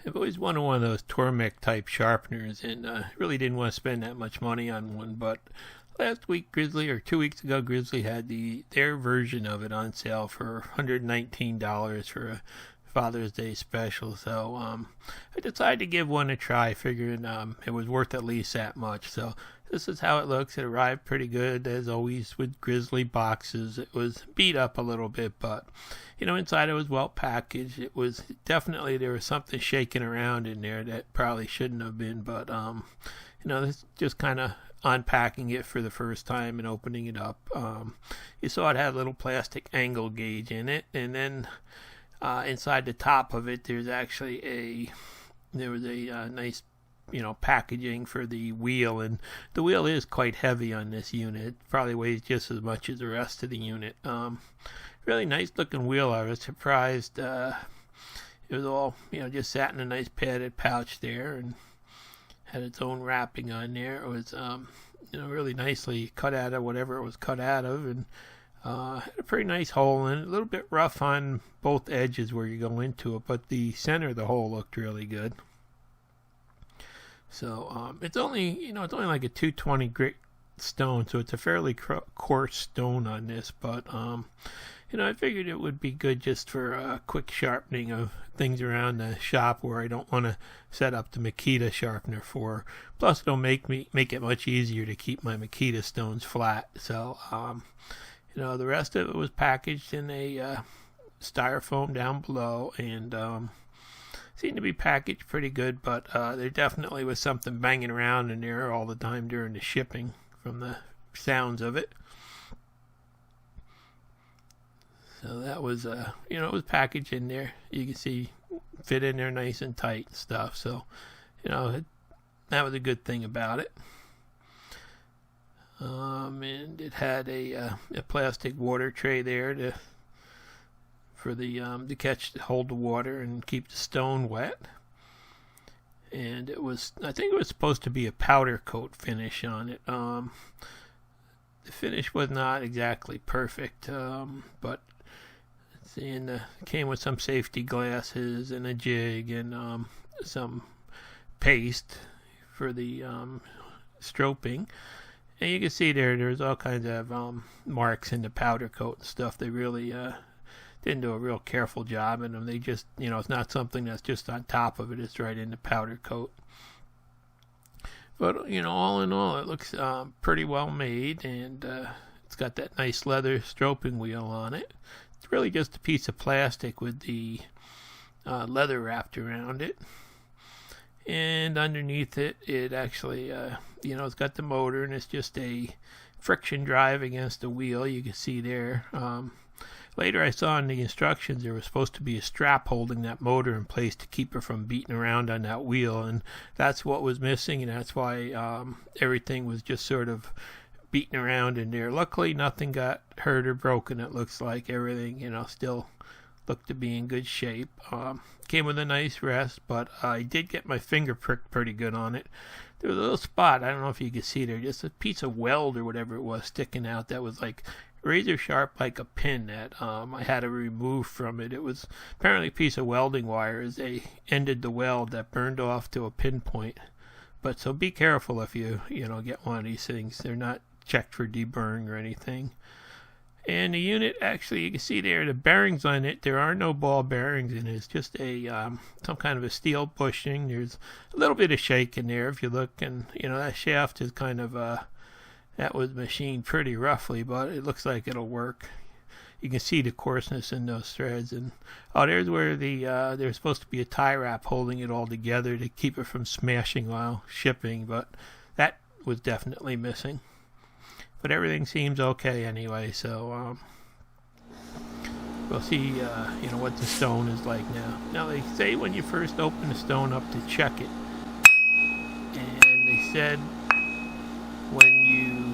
I've always wanted one of those Tormek type sharpeners, and really didn't want to spend that much money on one. But last week, Grizzly, or 2 weeks ago, Grizzly had their version of it on sale for $119 for a Father's Day special. So I decided to give one a try, figuring it was worth at least that much. So this is how it looks. It arrived pretty good, as always with Grizzly boxes. It was beat up a little bit, but inside it was well packaged. It was definitely, there was something shaking around in there that probably shouldn't have been, but this just kind of unpacking it for the first time and opening it up. You saw it had a little plastic angle gauge in it, and then inside the top of it, there's actually there was a nice packaging for the wheel, and the wheel is quite heavy on this unit. It probably weighs just as much as the rest of the unit. Really nice looking wheel. I was surprised. It was all just sat in a nice padded pouch there, and had its own wrapping on there. It was really nicely cut out of whatever it was cut out of, and had a pretty nice hole in it. A little bit rough on both edges where you go into it, but the center of the hole looked really good. So it's only like a 220 grit stone, so it's a fairly coarse stone on this. But I figured it would be good just for a quick sharpening of things around the shop where I don't want to set up the Makita sharpener for. Plus, it'll make it much easier to keep my Makita stones flat. So the rest of it was packaged in a styrofoam down below, and seemed to be packaged pretty good, but there definitely was something banging around in there all the time during the shipping from the sounds of it. So that was, it was packaged in there. You can see fit in there nice and tight and stuff. So, that was a good thing about it. And it had a plastic water tray there to hold the water and keep the stone wet. And I think it was supposed to be a powder coat finish on it. The finish was not exactly perfect, but it came with some safety glasses and a jig and some paste for the stroping. And you can see there's all kinds of marks in the powder coat and stuff. They really didn't do a real careful job in them. They just, it's not something that's just on top of it. It's right in the powder coat. But, all in all, it looks pretty well made, and it's got that nice leather stroping wheel on it. It's really just a piece of plastic with the leather wrapped around it. And underneath it, it actually, it's got the motor, and it's just a friction drive against the wheel. You can see there. Later I saw in the instructions there was supposed to be a strap holding that motor in place to keep it from beating around on that wheel, and that's what was missing, and that's why everything was just sort of beating around in there. Luckily nothing got hurt or broken. It looks like everything, still looked to be in good shape. Came with a nice rest, but I did get my finger pricked pretty good on it. There was a little spot, I don't know if you could see there, just a piece of weld or whatever it was sticking out that was like razor sharp, like a pin that I had to remove from it. It was apparently a piece of welding wire as they ended the weld that burned off to a pinpoint. But so be careful if you get one of these things. They're not checked for deburring or anything. And the unit, actually, you can see there the bearings on it. There are no ball bearings in it. It's just a some kind of a steel bushing. There's a little bit of shake in there if you look, and that shaft is kind of that was machined pretty roughly, but it looks like it'll work. You can see the coarseness in those threads, and there's where there's supposed to be a tie wrap holding it all together to keep it from smashing while shipping, but that was definitely missing. But everything seems okay anyway, so we'll see what the stone is like now. Now they say when you first open the stone up to check it, and they said when you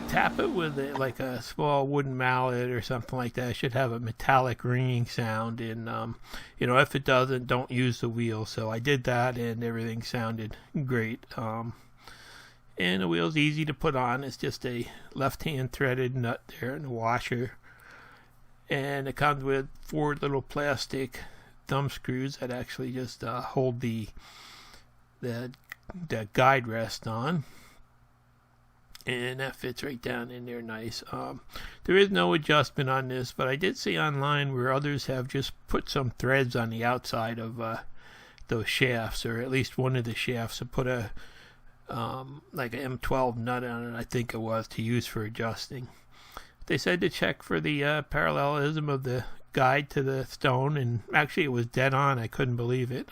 tap it with like a small wooden mallet or something like that, it should have a metallic ringing sound, and if it doesn't, don't use the wheel. So I did that, and everything sounded great. And the wheel's easy to put on. It's just a left-hand threaded nut there and a washer. And it comes with 4 little plastic thumb screws that actually just hold the guide rest on, and that fits right down in there nice. There is no adjustment on this, but I did see online where others have just put some threads on the outside of those shafts, or at least one of the shafts, and put a like an M12 nut on it, I think it was, to use for adjusting. They said to check for the parallelism of the guide to the stone, and actually it was dead on. I couldn't believe it.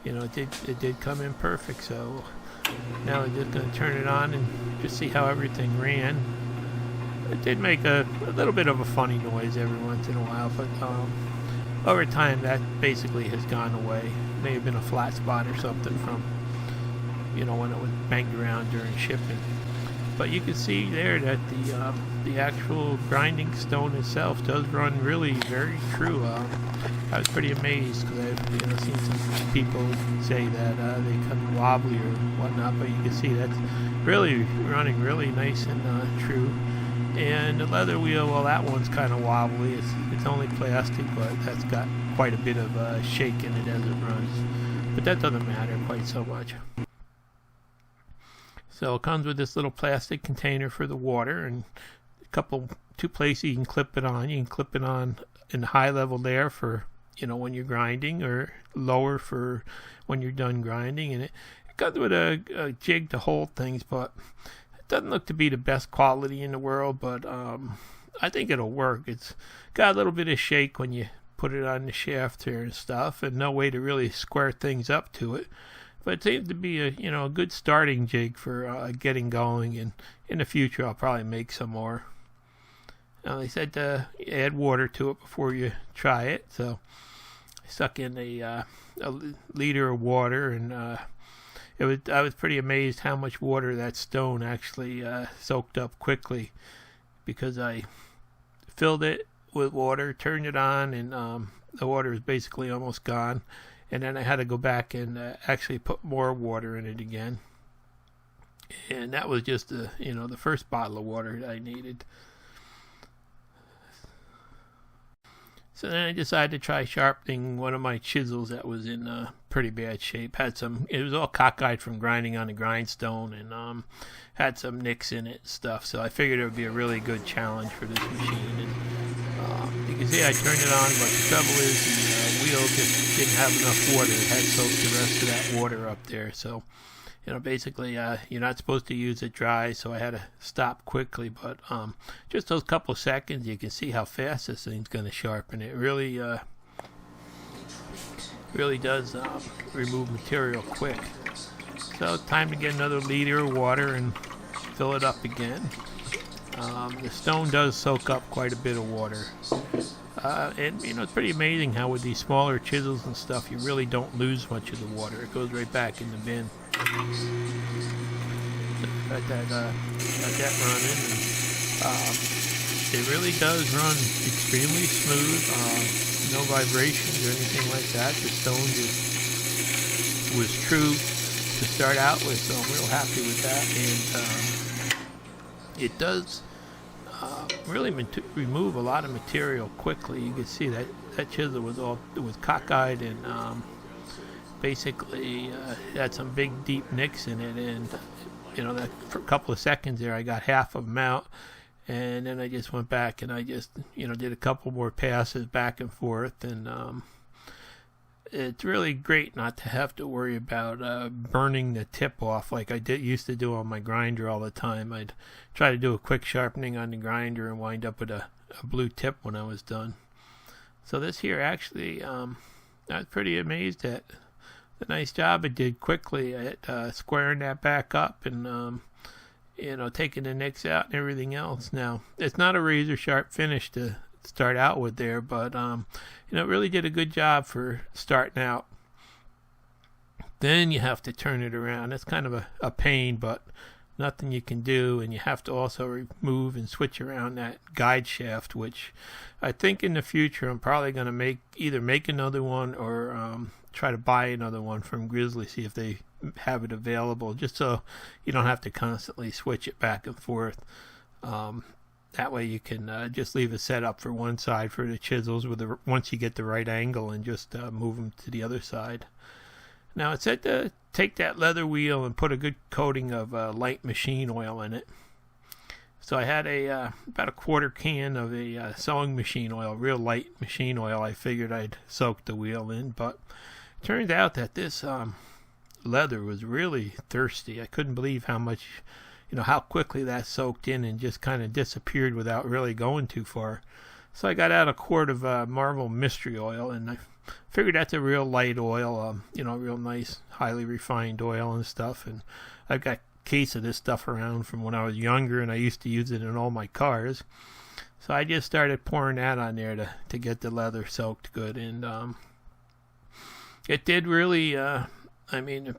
It did come in perfect. So now we're just going to turn it on and just see how everything ran. It did make a little bit of a funny noise every once in a while, but over time that basically has gone away. May have been a flat spot or something from when it was banged around during shipping. But you can see there that the actual grinding stone itself does run really very true. I was pretty amazed because I've seen some people say that they come wobbly or whatnot, but you can see that's really running really nice and true. And the leather wheel, well, that one's kind of wobbly. It's only plastic, but that's got quite a bit of shake in it as it runs. But that doesn't matter quite so much. So it comes with this little plastic container for the water, and two places you can clip it on. You can clip it on in the high level there for when you're grinding, or lower for when you're done grinding. And it comes with a jig to hold things, but it doesn't look to be the best quality in the world. But I think it'll work. It's got a little bit of shake when you put it on the shaft here and stuff, and no way to really square things up to it. But it seems to be a good starting jig for getting going, and in the future I'll probably make some more. Now they said to add water to it before you try it, so I stuck in a liter of water, and I was pretty amazed how much water that stone actually soaked up quickly, because I filled it with water, turned it on, and the water is basically almost gone. And then I had to go back and actually put more water in it again. And that was just the first bottle of water that I needed. So then I decided to try sharpening one of my chisels that was in pretty bad shape. It was all cockeyed from grinding on the grindstone, and had some nicks in it and stuff. So I figured it would be a really good challenge for this machine. And you can see I turned it on, but the trouble is the wheel just didn't have enough water. It had soaked the rest of that water up there. So, basically you're not supposed to use it dry, so I had to stop quickly. But just those couple seconds, you can see how fast this thing's going to sharpen. It really does remove material quick. So time to get another liter of water and fill it up again. The stone does soak up quite a bit of water. And it's pretty amazing how with these smaller chisels and stuff, you really don't lose much of the water. It goes right back in the bin. Got that running. And, it really does run extremely smooth. No vibrations or anything like that. The stone just was true to start out with, so I'm real happy with that. And it does really remove a lot of material quickly. You can see that chisel was cockeyed, and basically had some big deep nicks in it, and that for a couple of seconds there I got half of them out, and then I just went back and I just did a couple more passes back and forth, and it's really great not to have to worry about burning the tip off like I used to do on my grinder all the time. I'd try to do a quick sharpening on the grinder and wind up with a blue tip when I was done. So this here actually, I was pretty amazed at the nice job it did quickly at squaring that back up and taking the nicks out and everything else. Now, it's not a razor sharp finish to start out with there, but it really did a good job for starting out. Then you have to turn it around. It's kind of a pain, but nothing you can do, and you have to also remove and switch around that guide shaft, which I think in the future I'm probably going to either make another one or try to buy another one from Grizzly, see if they have it available, just so you don't have to constantly switch it back and forth. that way you can just leave a setup for one side for the chisels with once you get the right angle, and just move them to the other side. Now it said to take that leather wheel and put a good coating of light machine oil in it. So I had about a quarter can of a sewing machine oil, real light machine oil. I figured I'd soak the wheel in, but it turned out that this leather was really thirsty. I couldn't believe how much, how quickly that soaked in and just kind of disappeared without really going too far. So I got out a quart of Marvel Mystery Oil, and I figured that's a real light oil, real nice, highly refined oil and stuff. And I've got a case of this stuff around from when I was younger, and I used to use it in all my cars. So I just started pouring that on there to get the leather soaked good. And it did really,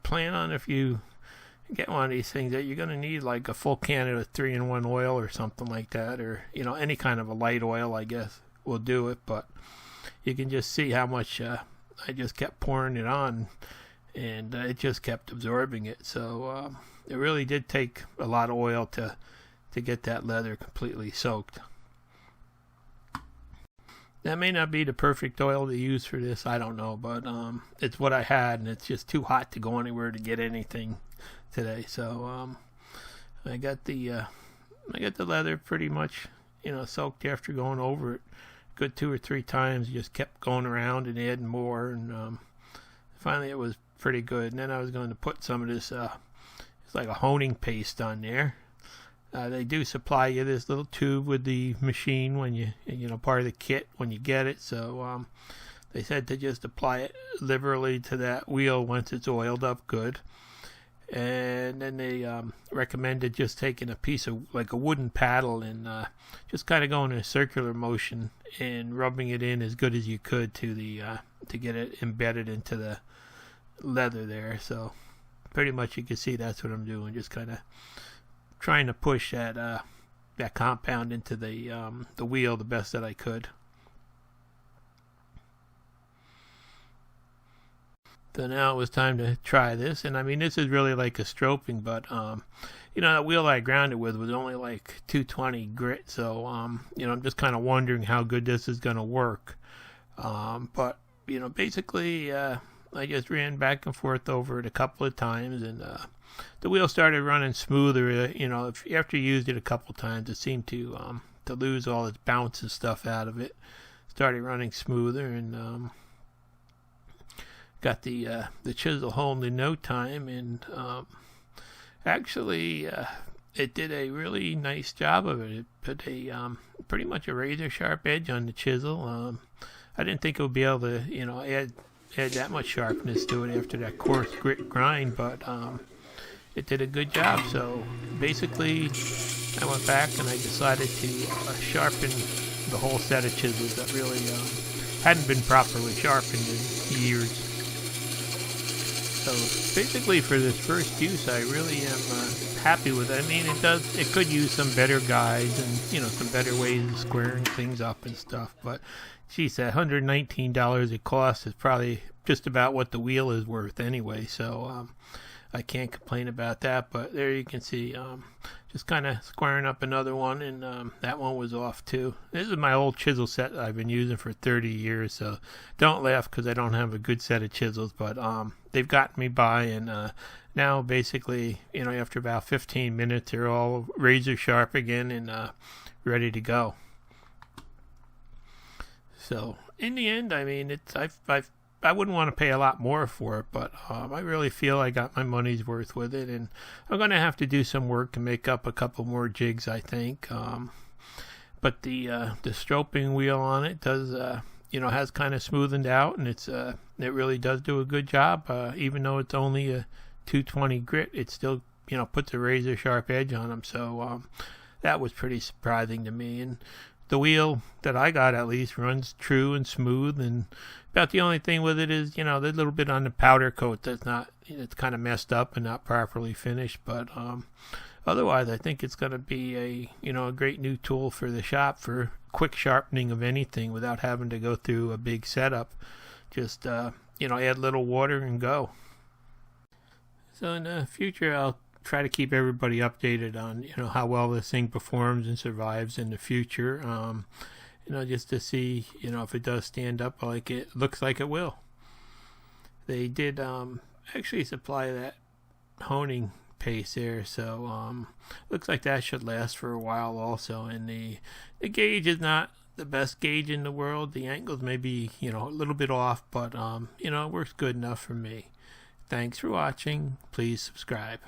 plan on, if you get one of these things, that you're going to need like a full can of 3-in-1 oil or something like that, or any kind of a light oil, I guess, will do it. But you can just see how much I just kept pouring it on, and it just kept absorbing it. So it really did take a lot of oil to get that leather completely soaked. That may not be the perfect oil to use for this, I don't know, but it's what I had, and it's just too hot to go anywhere to get anything today. So I got the leather pretty much soaked after going over it good 2 or 3 times. Just kept going around and adding more, and finally it was pretty good. And then I was going to put some of this it's like a honing paste on there. They do supply you this little tube with the machine when you part of the kit when you get it. So they said to just apply it liberally to that wheel once it's oiled up good. And then they recommended just taking a piece of like a wooden paddle and just kind of going in a circular motion and rubbing it in as good as you could to get it embedded into the leather there. So pretty much you can see that's what I'm doing, just kind of trying to push that compound into the wheel the best that I could. So now it was time to try this, and this is really like a stroping, but that wheel I ground it with was only like 220 grit, so I'm just kind of wondering how good this is going to work. But basically I just ran back and forth over it a couple of times, and the wheel started running smoother. After you used it a couple times, it seemed to lose all its bounce and stuff out of it. Started running smoother, and got the chisel home in no time, and actually it did a really nice job of it. It put a pretty much a razor sharp edge on the chisel. I didn't think it would be able to add that much sharpness to it after that coarse grit grind, but it did a good job. So basically I went back and I decided to sharpen the whole set of chisels that really hadn't been properly sharpened in years. So basically for this first use, I really am happy with it. It could use some better guides and some better ways of squaring things up and stuff, but geez, that $119 it costs is probably just about what the wheel is worth anyway, so I can't complain about that. But there you can see just kind of squaring up another one, and that one was off too. This is my old chisel set that I've been using for 30 years, so don't laugh because I don't have a good set of chisels, but they've gotten me by, and now basically after about 15 minutes they're all razor sharp again and ready to go. So in the end, I wouldn't want to pay a lot more for it, but I really feel I got my money's worth with it, and I'm going to have to do some work to make up a couple more jigs, I think. But the stroping wheel on it does, has kind of smoothened out, and it really does do a good job. Even though it's only a 220 grit, it still puts a razor sharp edge on them. So that was pretty surprising to me. And the wheel that I got at least runs true and smooth, and about the only thing with it is, the little bit on the powder coat that's not, it's kind of messed up and not properly finished. But otherwise, I think it's going to be a great new tool for the shop for quick sharpening of anything without having to go through a big setup. Just add a little water and go. So in the future, I'll try to keep everybody updated on, how well this thing performs and survives in the future. Just to see, if it does stand up like it looks like it will. They did actually supply that honing paste there, so looks like that should last for a while also. And the gauge is not the best gauge in the world. The angles may be, a little bit off, but it works good enough for me. Thanks for watching. Please subscribe.